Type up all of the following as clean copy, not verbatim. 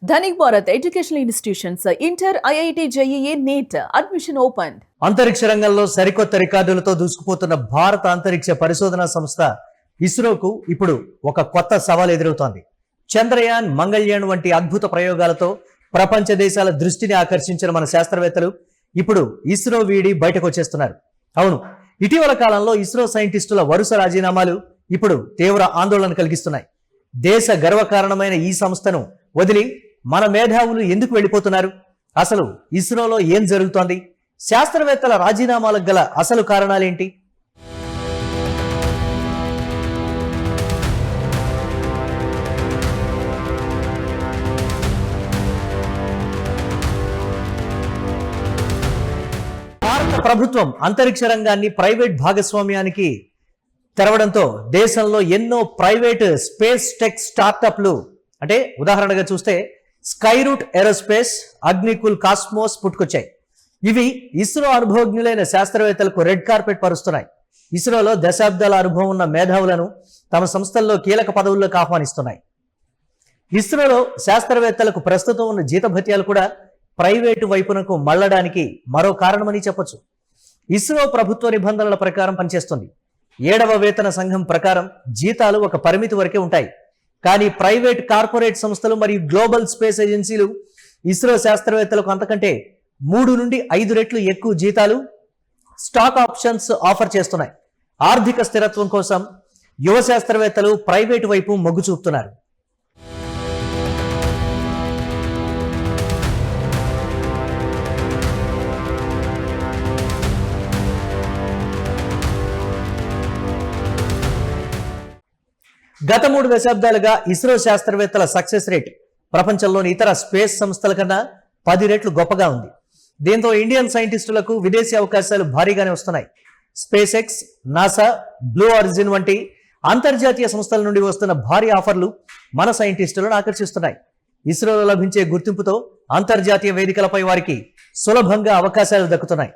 Dhanik Bharat educational institutions inter IIT JEE NEET admission open. అంతరిక్ష రంగంలో సరికొత్త రికార్డులతో దూసుకుపోతున్న భారత అంతరిక్ష పరిశోధనా సంస్థ ఇస్రోకు ఇప్పుడు ఒక కొత్త సవాల్ ఎదురవుతోంది. చంద్రయాన్, మంగళ్యాన్ వంటి అద్భుత ప్రయోగాలతో ప్రపంచ దేశాల దృష్టిని ఆకర్షించిన మన శాస్త్రవేత్తలు ఇప్పుడు ఇస్రో వీడి బయటకు వచ్చేస్తున్నారు. అవును, ఇటీవల కాలంలో ఇస్రో సైంటిస్టుల వరుస రాజీనామాలు ఇప్పుడు తీవ్ర ఆందోళన కలిగిస్తున్నాయి. దేశ గర్వకారణమైన ఈ సంస్థను వదిలి మన మేధావులు ఎందుకు వెళ్ళిపోతున్నారు? అసలు ఇస్రోలో ఏం జరుగుతోంది? శాస్త్రవేత్తల రాజీనామాలకు గల అసలు కారణాలేంటి? భారత ప్రభుత్వం అంతరిక్ష రంగాన్ని ప్రైవేట్ భాగస్వామ్యానికి తెరవడంతో దేశంలో ఎన్నో ప్రైవేట్ స్పేస్ టెక్ స్టార్టప్లు, అంటే ఉదాహరణగా చూస్తే స్కైరూట్ ఏరోస్పేస్, అగ్నికుల్ కాస్మోస్ పుట్టుకొచ్చాయి. ఇవి ఇస్రో అనుభవజ్ఞులైన శాస్త్రవేత్తలకు రెడ్ కార్పెట్ పరుస్తున్నాయి. ఇస్రోలో దశాబ్దాల అనుభవం ఉన్న మేధావులను తమ సంస్థల్లో కీలక పదవుల్లోకి ఆహ్వానిస్తున్నాయి. ఇస్రోలో శాస్త్రవేత్తలకు ప్రస్తుతం ఉన్న జీతభత్యాలు కూడా ప్రైవేటు వైపునకు మళ్లడానికి మరో కారణమని చెప్పొచ్చు. ఇస్రో ప్రభుత్వ నిబంధనల ప్రకారం పనిచేస్తుంది. 7వ వేతన సంఘం ప్రకారం జీతాలు ఒక పరిమితి వరకే ఉంటాయి. కానీ ప్రైవేట్ కార్పొరేట్ సంస్థలు మరియు గ్లోబల్ స్పేస్ ఏజెన్సీలు ఇస్రో శాస్త్రవేత్తలకు అంతకంటే 3 నుండి 5 రెట్లు ఎక్కువ జీతాలు, స్టాక్ ఆప్షన్స్ ఆఫర్ చేస్తున్నాయి. ఆర్థిక స్థిరత్వం కోసం యువ శాస్త్రవేత్తలు ప్రైవేటు వైపు మొగ్గు చూపుతున్నారు. గత 3 దశాబ్దాలుగా ఇస్రో శాస్త్రవేత్తల సక్సెస్ రేట్ ప్రపంచంలోని ఇతర స్పేస్ సంస్థల కన్నా 10 రెట్లు గొప్పగా ఉంది. దీంతో ఇండియన్ సైంటిస్టులకు విదేశీ అవకాశాలు భారీగానే వస్తున్నాయి. Space X, NASA, blue origin వంటి అంతర్జాతీయ సంస్థల నుండి వస్తున్న భారీ ఆఫర్లు మన సైంటిస్టులను ఆకర్షిస్తున్నాయి. ఇస్రోలో లభించే గుర్తింపుతో అంతర్జాతీయ వేదికలపై వారికి సులభంగా అవకాశాలు దక్కుతున్నాయి.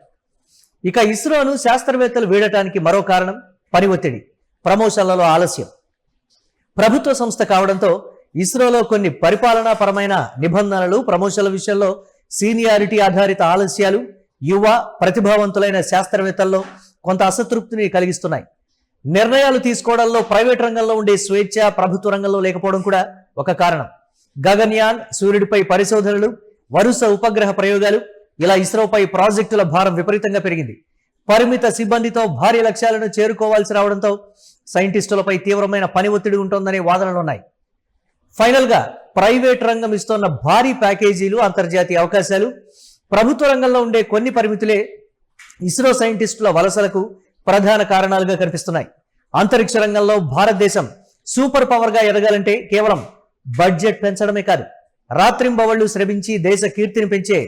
ఇక ఇస్రోను శాస్త్రవేత్తలు వీడటానికి మరో కారణం పని ఒత్తిడి, ప్రమోషన్లలో ఆలస్యం. ప్రభుత్వ సంస్థ కావడంతో ఇస్రోలో కొన్ని పరిపాలనాపరమైన నిబంధనలు, ప్రమోషన్ల విషయంలో సీనియారిటీ ఆధారిత ఆలస్యాలు యువ ప్రతిభావంతులైన శాస్త్రవేత్తల్లో కొంత అసంతృప్తిని కలిగిస్తున్నాయి. నిర్ణయాలు తీసుకోవడంలో ప్రైవేట్ రంగంలో ఉండే స్వేచ్ఛ ప్రభుత్వ రంగంలో లేకపోవడం కూడా ఒక కారణం. గగన్యాన్, సూర్యుడిపై పరిశోధనలు, వరుస ఉపగ్రహ ప్రయోగాలు, ఇలా ఇస్రోపై ప్రాజెక్టుల భారం విపరీతంగా పెరిగింది. పరిమిత సిబ్బందితో భారీ లక్ష్యాలను చేరుకోవాల్సి రావడంతో సైంటిస్టులపై తీవ్రమైన పని ఒత్తిడి ఉంటుందనే వాదనలున్నాయి. ఫైనల్గా ప్రైవేట్ రంగం ఇస్తున్న భారీ ప్యాకేజీలు, అంతర్జాతీయ అవకాశాలు, ప్రభుత్వ రంగంలో ఉండే కొన్ని పరిమితులే ఇస్రో సైంటిస్టుల వలసలకు ప్రధాన కారణాలుగా కనిపిస్తున్నాయి. అంతరిక్ష రంగంలో భారతదేశం సూపర్ పవర్గా ఎదగాలంటే కేవలం బడ్జెట్ పెంచడమే కాదు, రాత్రింబవళ్లు శ్రమించి దేశ కీర్తిని పెంచే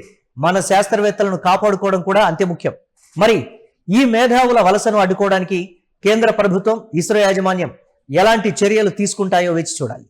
మన శాస్త్రవేత్తలను కాపాడుకోవడం కూడా అంతే ముఖ్యం. మరి ఈ మేధావుల వలసను అడ్డుకోవడానికి కేంద్ర ప్రభుత్వం, ఇస్రో యాజమాన్యం ఎలాంటి చర్యలు తీసుకుంటాయో వేచి చూడాలి.